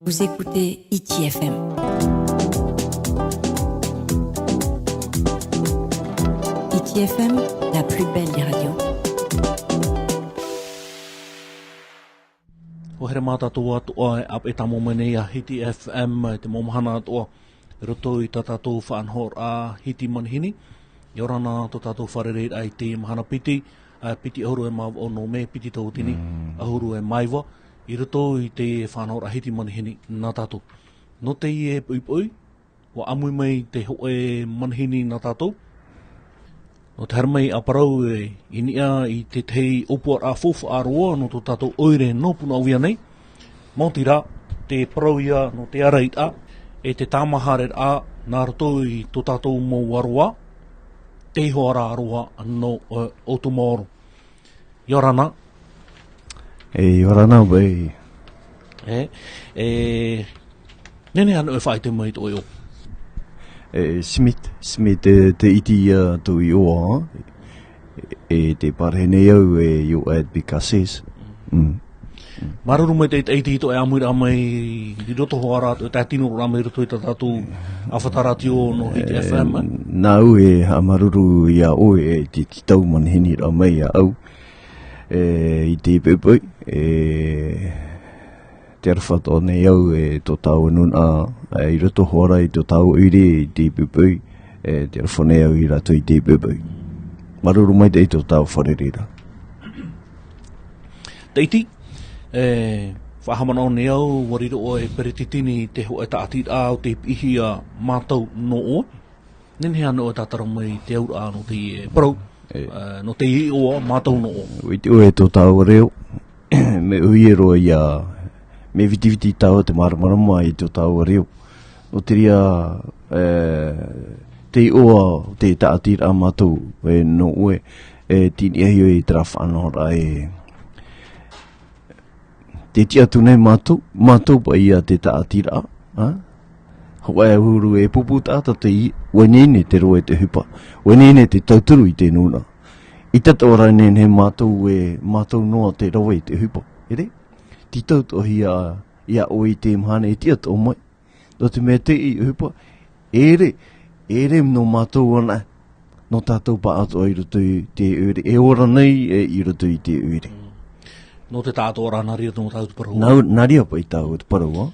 Vous écoutez Hiti FM. Hiti FM, la plus belle des radios. Haere mātātou atoa e ap e tamo mene a Hiti FM te mahana atoa ratou I tatou hora Hiti manhini. Yorana to tatou wharereit ai te mahana piti, piti ahuru e mau ono me, piti tautini, ahuru e maiwa. I ratou I te hora Hiti manhini nā tatou. No teie poipoi, wa amui mai te hoe manhini nā tatou. No te harmai aparau e inia I te tei opuraa fofu aroa no to tatou oire no puna awia nei. Mautira, te parauia no te areit a, e te tamahare a nā ratou I to tatou mou aroa, te hora aroa no Outumaoro. Yorana. Yorana bai. Nene anu e whai te mai to eo. Smith te iti tu I oa, te parhene au you add because Maruru mai te iti to e amuira mai I roto hoara to e tātino rā mai roto I tātou awhataratio no Hiti FM. Nau ha maruru ia oe te tau manhini rā mai a au. I te pepoi, te arwhat o nei au tō tau anuna, I roto hora I tō tau uire I te pepoi, te arwhone au I rato I te pepoi. Maruru mai te tō tau wharerira. Teiti, whahamana o nei au, wariro o e peretiteni te ho e Taatiraa o te ihia MATOU no OE. Nene anu o tātara mai te aura no te parau. No te I oa, MATOU no OE. Iti oe tō tau reo, me uiero ia, me vitiviti tau te maramarama I tō tau reo. No te ria, te I oa, te Taatiraa MATOU no OE, tini ahio I tra whanora te tia tunei MATOU pa ia te Taatiraa, hoa e huru e pupu tāta te I, wenene te roe te hupa, wenene te tauturu I te nuna. I tata ora nene MATOU noa te roe te hupa, ere? Ti tautohi ia o I te mahana e tia tō mai. No te mea te I hupa, ere no MATOU ana, no tātou pa ato I roto I te ure, e ora nei I roto I te ure. No te tātou ora naria no tātou parau. Naria pa I tātou te parau,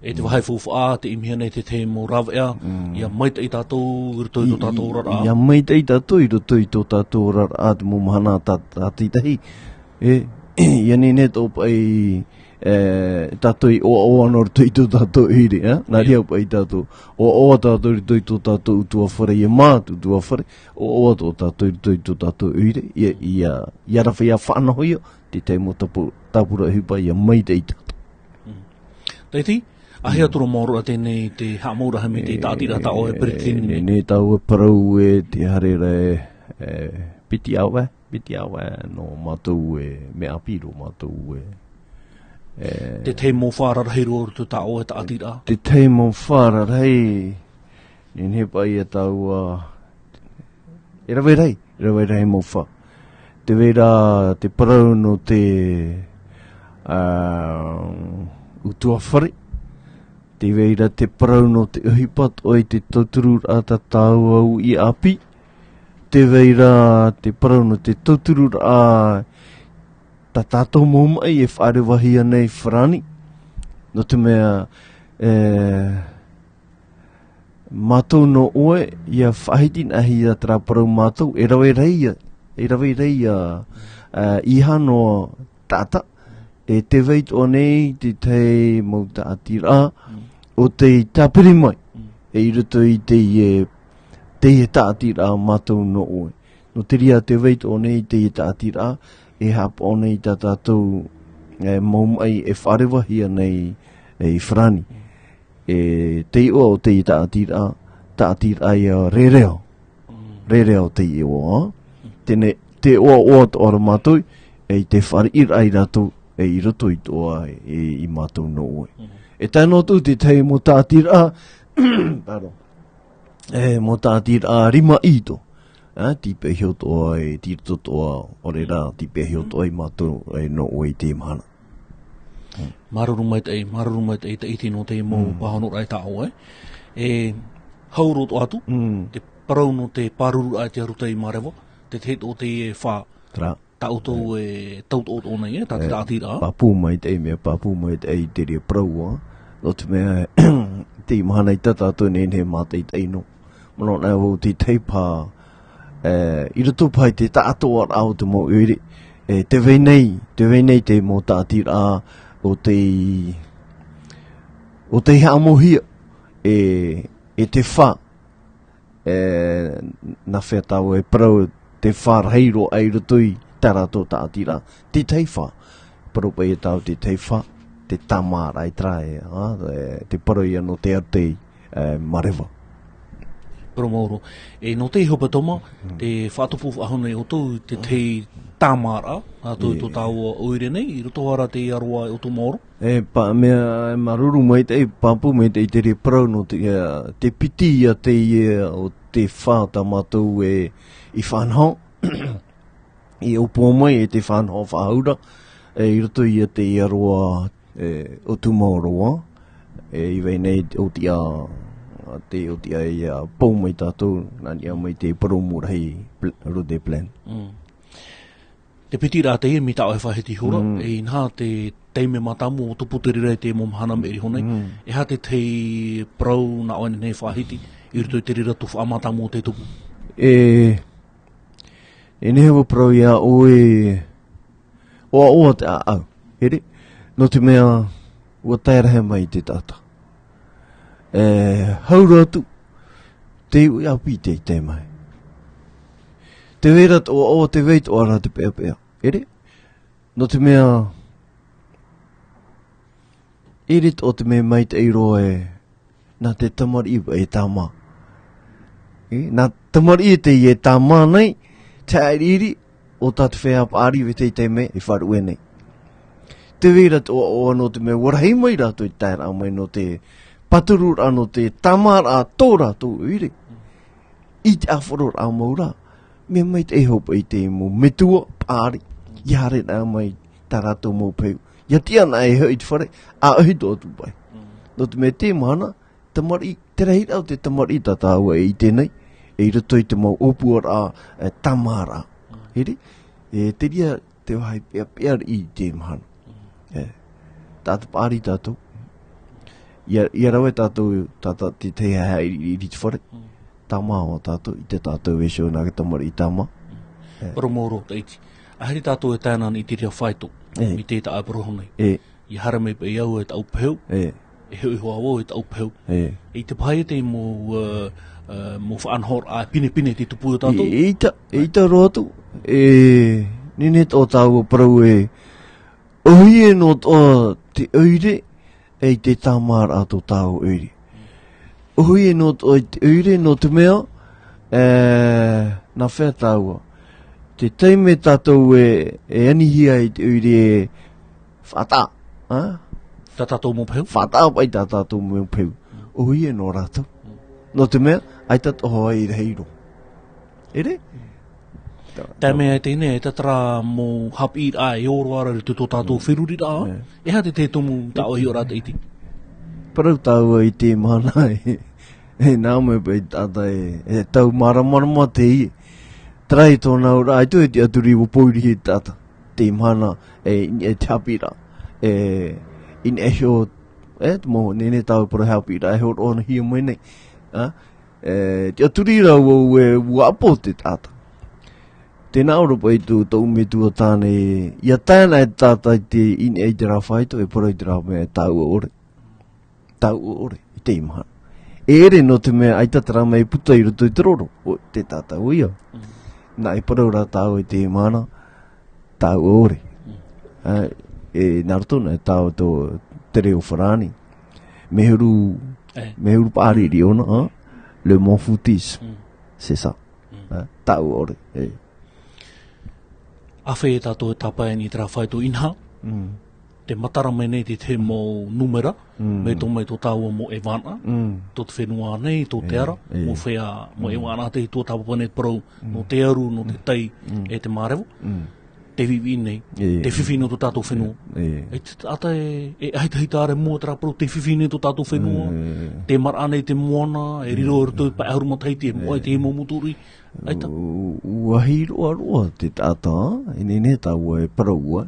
E te wahai fufu a, te imihia nei te te mo rawea, ia maita I tātou, I roto I tō tātou rara. Ia maita I tātou, I roto I tō tātou rara, te mo mahana tatahi. Ia nene tō pai tātou I oa no roto I tō tātou ire, naria pa I tātou. Oa tātou I roto I tō tātou utua whare, ia mātu utua whare, oa tō tātou I roto I tō tātou ire, ia rawhia whanahoia, te te mo tapura hupa, ia maita I tātou. Teiti? Ahi aturo mauro a tēnei te haamau raha me te Taatiraa tau e peretiteni. Ne tau e parau te haere piti awa no MATOU me apiro MATOU Te te mo whara rahiro o te tau e Taatiraa. Te te mo whara rahi ne pai e tau e rawe rei mo wha. Te vera te parau no te utua whare. Te veira te parau no te uhipat oi te tauturu a ta tau au I api. Te veira te parau no te tauturu a ta tātou momai e wharewahi anei wharani. No te mea MATOU no OE ia whahitin ahi a tra parau MATOU e rawe reia iha no tata. E te veit o nei te tei mau Taatiraa o te tapiri mai. E I roto I teie Taatiraa MATOU no OE. No te ria te veit o nei teie Taatiraa e hap o nei ta tātou maumai e wharewahia nei whrani. Te o teie Taatiraa ia rereo teie o. Te o te ora MATOU e te wharir ai ratou. I roto I toa I MATOU no OE. E tēnō tū te tei mo Taatiraa, mo Taatiraa rima ito. Tipe hio toa tiro toa ore rā, tipe hio toa I MATOU no OE te mahana. Maruru mai te iti no te mo pahano rai tau haurot atu, te parau no te paruru ai te arutai marewa, te te o te wha tautou tautou o nei, ta te Taatiraa. Papu mai te mea, papu mai te ei te rea parau o te mea te mahana i tata atu ne mātai te ino. Mano nā wau te teipā, i rato pai te tātoa au te mo uri, te veinei te mo Taatiraa o te hamohia, e te wha, na whea tau parau te wha reiro ai ratui tarato Taatiraa, te teiwha, parau pai e tau te teiwha, te tamaraa i trae, te parau ia no te atei marewa. Outumaoro. No te hopa toma, te faatupu ahone o tau te te tamaraa, a tau to tau oire nei, i roto hara te aroa e Outumaoro. Mea maruru mai te papu mai te re parau no te piti a teie o te whāta matou i whanhau. I opua mai te whanhau whahaura, i roto i te aroa Outumaoro, i vei nei o te o te ai pau mai tātou, nani mai te paromura hei rode plan. Te piti rā teie mi tau e whaheti hora, nā te teime matamu o tuputeri rei te mo mahana me eri honei, ha te parau na oene nei whaheti, i ruto i te rira tuwha matamu o te tupu. Nehewa parau ia oa te au, here, no te mea ua tairahe mai te tata. Haura atu, te ui api te mai. Te verat o te veit o ara te pea, ere? No te mea, erit o te mea mai te eiroa na te tamari e tama. Na tamari e te i e tama nei, te airiri o tatu whea paari ve te me e wharu e nei. Te verat o no te mea warahei mai rato i taira mai no te paturur ano te tamaraa tōra tō ire. I te awharor a maura, mea mai te ehopa i te mo metua pāri, iare nā mai tarato mō peu. Ia tia nā e hoi te whare, a ohi tō atu pai. No te mea te mahana, tamari, te rehi rau te tamari tataua i tēnei, e rato i te mau opuraa tamaraa. Hiri? Te ria te wahai pēr i te mahana. Tātu pāri tātou. Ia rau e tātou te te hea i te whare. Tama o tātou, i te tātou e shio nā ke tamari i tama. Outumaoro, Teiti. Aheri tātou e tānan i te ria whaito, i te ta aparohonei. I hara me pe iau e ta upeheu, e heu i hoa o e ta upeheu. I te pae te mo whaanhor a pine te tupu o tātou. Eita rotu, nene tō tāua parau ohi e no tō te oire, e te tamara ato tāu oire. Ohi e no te oire no te mea, na whea tāua. Te teime tātou e anihia i te oire whata. Tātou mō peu? Whata pai tātou mō peu. Ohi e no rātou. No te mea, ai tatoa i reiro. Ere? Tā mea e tēne e tatara mō hapi i ai oro ara re tuto tātou whiruri rā. E ha te tomu tā ohi o rā Teiti? Parau tāua i te mana nā mai pai tāta e tau maramarama te i. Trai tōna ora, ai tu e te aturi o poiri he tāta. Te mana e te hapira. In e heo, mō nene tāu para hapira, e heo rōna hia mai nei. Te aturi rau o apo te tāta. Tēnā ora pai tu tau me tua tāne, ia tāna e tāta i te in e te rāwhaito, e para i te rāwhai e tāu ore. Tāu ore, i te imahana. Ere no te mea aitatara mai puta i roto i te roro, o te tāta uia. Nā e para ora tāu i te imahana, tāu ore. Nā roto nā e tāu tō te reo wharani. Mehuru pāri ri ona, le mon foutis. C'est ça. Tāu ore, Awhi e tātou e tapai ni te rāwhaito inha, te matara mai nei te mō numera, me tō mai tō tāua mō e wana, tō te whenua nei, tō te ara, mō whea, mō e wana te tō tāpapa nei parau, no te aru, no te tei, e te mārewa. te vivi nei, te whiwhino to tātou whenua. E ata e aitahitare mua tera pro te whiwhine to tātou whenua, te marane te moana, e riro roto pa ahuru mataiti, e moe te hemo muturi. Aita? Ua hiro aroa te tata, e nene tau e paraua,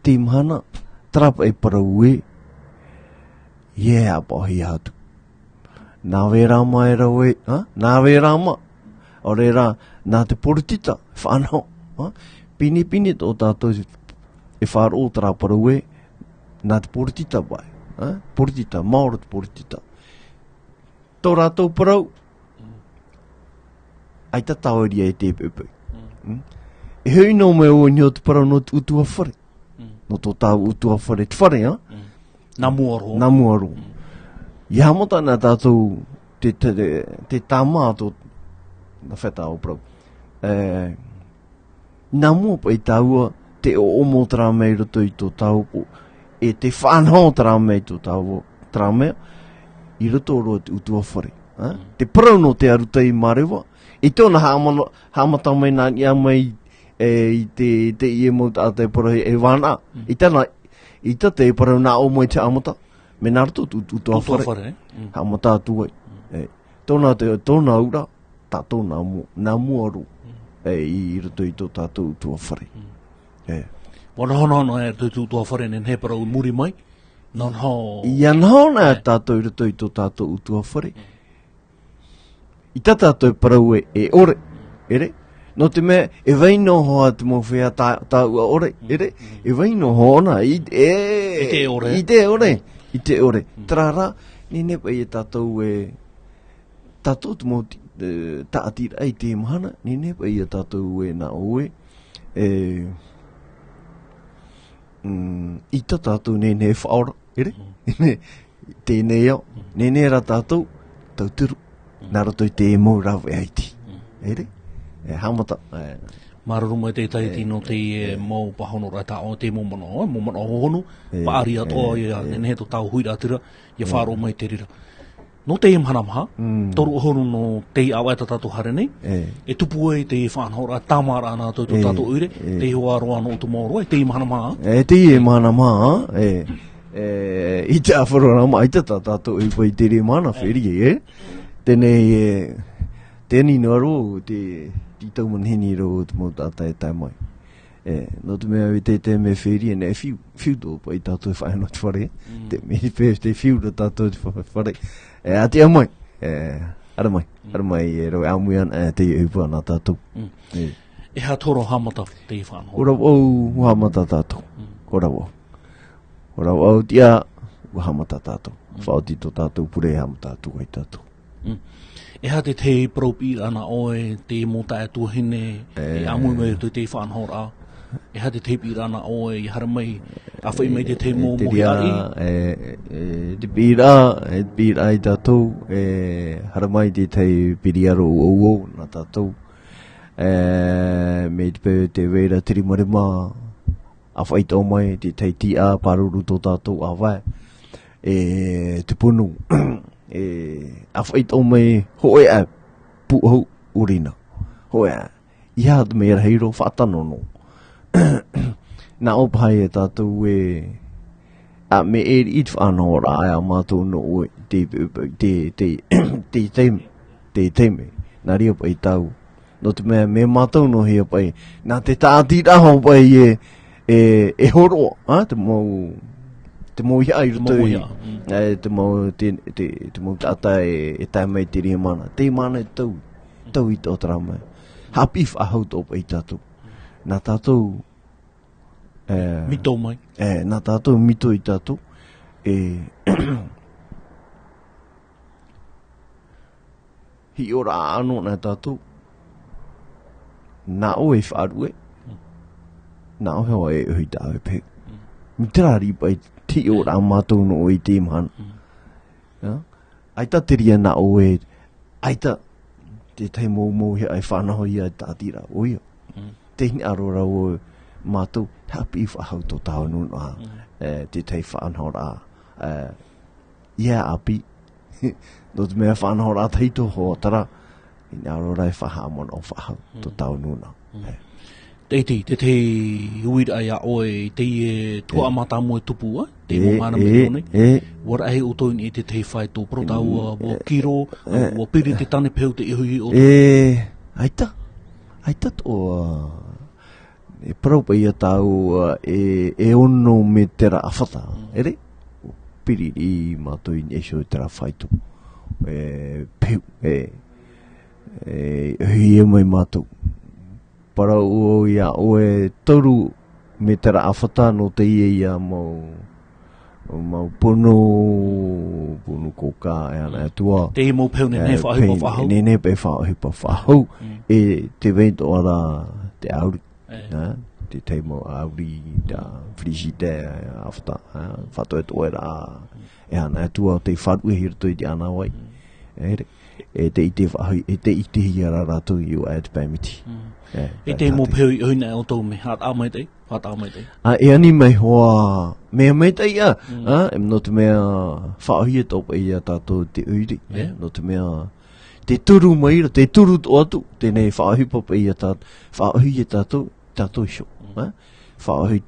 te mahana, trapa e paraue, apahi hatu. Nā wērama e rau e, nā wērama, o reira, nā te poritita, whanau, pini tō tātou e whāro tara paraue, nā te poritita bai, poritita, maora te poritita. Tō rātou parau, ai ta taoria e te pepe. E hui no me o nio te parau no te utua whare. No tō tāu utua whare, te whare, Nā muaro. Nā muaro. I hamota nā tātou te tāmaa tō na whetā o parau. Nā mua pa i tāua te o omo tara mei roto i tō tāu e te whanau tara mei tō tāu tara mea i roto roa te utua whare. Te parau no te aruta i marewa. I tōna hamata mai nā ia mai i te ie mo tātai parau e wana. I tata e parau nā o mai te amata. Me nā roto utua whare. Hamata atuai. Tōna ura. Tatou nā muaru i roto i tō tātou utua whare. Wana hono e tō utua whare nen he parau muri mai? Nan ho... Ia nao nā tātou i roto i tō tātou utua whare. I tā tātou parau e ore, ere? No te mea, e waino hoa te mo whea tāua ore, ere? E waino hoa i te ore. I te ore. Trara, nene pa i tātou tātou te mo Taatiraa te mahana, nene pa ia tātou e nā oe, i tā tātou nene e whaora, ere? Tēnei au, nene ra tātou, tautiru, nā rato i te mau rawe aiti, ere? Hamata. Mararu mai te taiti no te mau pahono rata o te momano hohonu, paari atoa nene he to tau huira atira, ia whāro mai te rira. No te imhanamaha, toru ohonu no te awa e tātou hare nei, e tupu e te whanhora tamaraa nā tō tātou uire, te hoa aroa no Outumaoro, e te imhanamaha. Te imhanamaha, i te awharorama, ai te tātou i pai te remana whiri, Tēnei no aro, te taumanhini ro te mo tātai tai mai. No te mea te me whiri, e whiu tō pai tātou whaino te whare, te me whiu tō tātou te whare. Ati amai, aramai e roi amuian te iupua nā tātou. E ha toro hamata te i whanau? Ora au hamata tātou, ora au tia hamata tātou. Whaoti tō tātou pure hamata tātou ai tātou. E ha te propi ana oe, te mota e tuahine, e amui mai te whanau rā. E ha te pīrana oe, i hara mai, a whai mai te mo mohi ari? Te pīra i tātou, hara mai te piriaro o nā tātou. Me te weira tirimarima, a whai tau mai, te teiti a paruru tō tātou a wai. Te punu, a whai tau mai, hoe a puhau urina. Hoe a, i hata me heiro whatanono. Nā opai e tātou a me i whanau rā a MATOU NO OE te teime nā ria pai tau no te mea me MATOU no hea pai nā te Taatiraa ho pai e horo te mau hia i roto te mau tata e tai mai te ria mana te mana e tau i tō tara mai hapi whahau tō pai tātou nā tātou mito mai. Nā tātou mito i tātou. Hi ora ano nā tātou. Nā o e whaarue. Nā o hewa e uhi tāwe pek. Mi tera ripa i ti ora MATOU NO OE te imhana. Aita te ria nā o e. Aita te tai mou he ai whanaho i a Taatiraa oia. Te hini arora o MATOU hapi whahau tō tāu nuna te tei whanau rā. Ia api. No te mea whanau rā teito ho tara ina aroa e whahamon o whahau, to tau nuna. Teiti, te huira ia oe, teie tua amata mo e tupu, te mo mana me tone. Wara ahe utoin e te whai tō protau, wa kiro, wa piri te tane peu te ihui o. Aita tō, e paraupa ia tau e ono me tera awhata, ere? Piri i mātou i esho i tera whai tō. Peu, hui e mai mātou. Parau o ia oe tauru me tera awhata no te ia mau pono koka e ana tua. Te mau peu ne whahipa whahau. Ne pe whahipa whahau. E te vento ara te auri. Te teimo auri, ta frigidaire awhata. Whato e toa ra e ana tua te wharu e hira toi te ana wai. E te ite whahau, e te ite hi ara ratou i o aet pēmiti. E te mo peu i oina o tō me hat a mai te, e ani mai hoa mea mai te ia, no te mea whaohia tōpa ia tātou te uiri, no te mea te turu mai, te turu tō atu, tēnei whaohi papa ia whaohia tātou sho, whaohi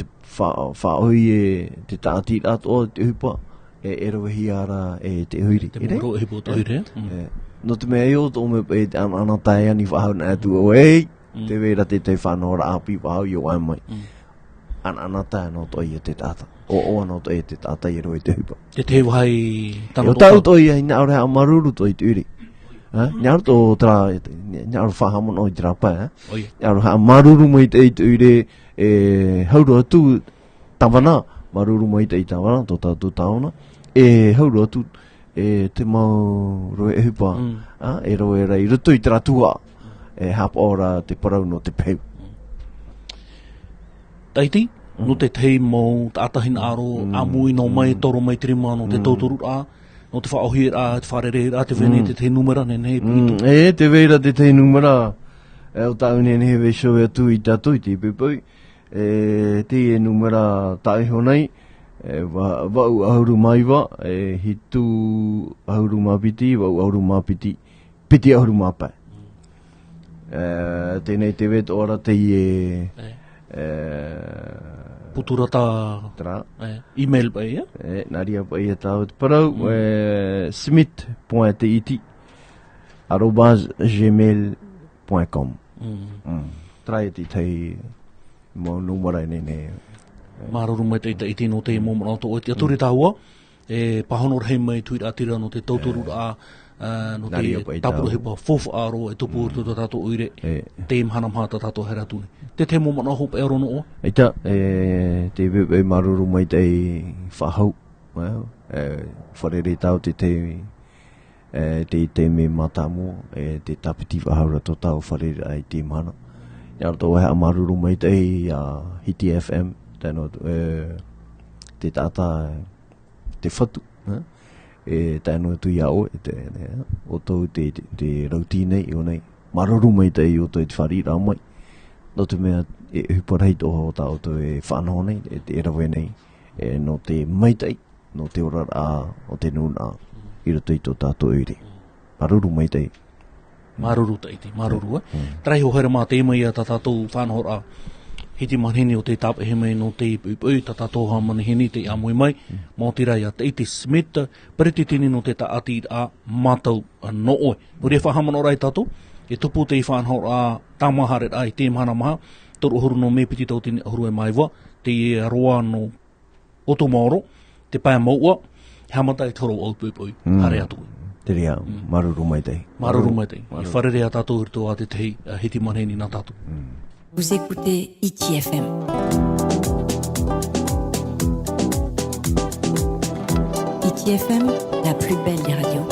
e te Taatiraa tō te upa, e rawahi ara e te uiri. Te moro e hipo tō uiri, no te mea i o tō me pe te anatai ani whahau na atu o ei, te vera te whanora api wahau i o ai mai. Anata no to ia te tata. O no to ia te tata i roi te hupa. Te wahai tano to. O tau to ia ina ora amaruru to i turi. Nyar to tra nyar whahamon o i trapa. Nyar amaruru mai te i turi hauro atu tawana. Maruru mai te i tawana to tatu taona. Hauro atu te mau roi e hupa. E roi rei rutu i tratua. Hap ora te parau no te peu. Teiti, no te tei mo tatahi aro, amui no mai, toro mai trima, no te tōturu a, no te whaohi a, te wharere a, te vene te tei numera, ne puitu. Te veira te tei numera, o tau ne hewe show e tu i tātou i te poipoi. Te e numera tae honei, wau ahuru maiwa, hitu ahuru mapiti, wau ahuru mapiti, piti ahuru mapai. Tēnei te veto ora te i putura tā email pa ia? Naria pa ia tāu te parau, smith.teiti @gmail.com Trai te tei mo numera ne. Maruru mai te iti no te mo mona to te aturi tāua, pahonor hei mai tuira no te tauturu a, no te tapuru hepa fofu aro e tupu urtu tatou uire, te mahana maha tatou haere tune. Te te mo mana hopa e aro no o? Eita, te wewe maruru mai te whahau, wharere tau te me matamu, te tapiti whahaura to tau wharere ai te mahana. Iar tō hea maruru mai te Hiti FM, tēnō te tata, te whatu, tēnō tu ia o, o tau te rautine i o nei, maruru mai te i o tau te whari rā mai. No te mea huparei tō o tau tō e whanau nei, te erawe nei, no te maitei, no te ora rā, o te nuna, i rato i tō tātou ere. Maruru maitei. Maruru teiti, maruru Trai ho haere mā te mai a tātou whanau rā. Hiti manhini o te tāpe he mai no te poipoi, tātou ha manhini te amui mai, mō tira ia Teiti SMITH, peretiteni no te Taatiraa MATOU no oe. Muri e whahamano rai tātou, e tupu te whanau rā tamahare ai te mahana maha, toru huru no me piti tau tini huru e maiwa, te aroa no Outumaoro, te pae maua, hamatai toro au poipoi, hare atu. Te rea, maruru mai tei. Maruru mai tei. I wharere a tātou hirto a te tehi, hiti manhini nā tātou. Vous écoutez Hiti FM. Hiti FM, la plus belle des radios.